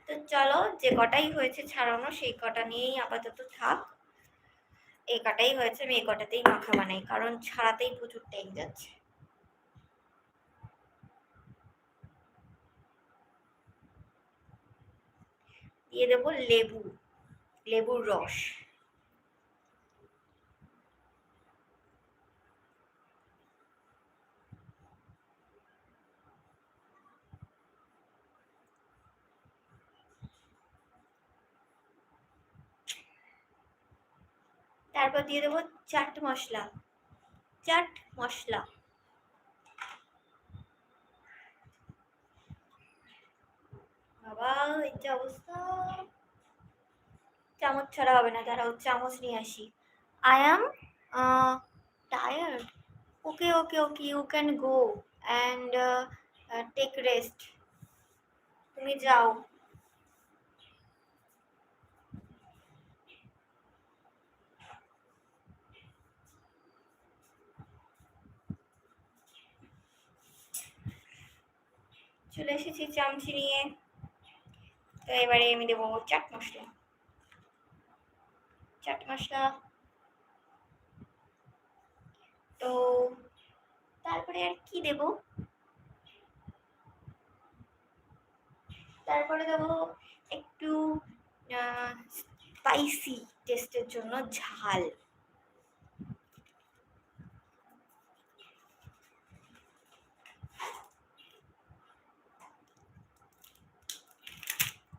তো চলো, যে কটাই হয়েছে ছাড়ানো সেই কটা নিয়েই আপাতত থাক। এই কটাই হয়েছে, আমি এই কটাতেই মাখা বানাই, কারণ ছাড়াতেই প্রচুর টাইম যাচ্ছে। দিয়ে দেবো লেবুর রস। তারপর দিয়ে দেবো চাট মশলা। বাবা, এই যে অবস্থা! চামচ ছাড়া হবে না, দাঁড়াও চামচ নিয়ে আসি। I am tired. Okay okay okay, you can go and take rest. তুমি যাও। চলে এসেছি চামচি নিয়ে। তো এবারে আমি দেবো চাট মশলা। তো তারপরে আর কি দেব? তারপরে দেবো একটু স্পাইসি টেস্টের জন্য ঝাল।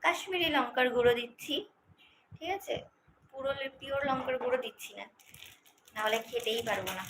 কাশ্মীরি লঙ্কার গুঁড়ো দিচ্ছি, ঠিক আছে? পুরো পিওর লঙ্কার গুঁড়ো দিচ্ছি না, নাহলে খেতেই পারবো না।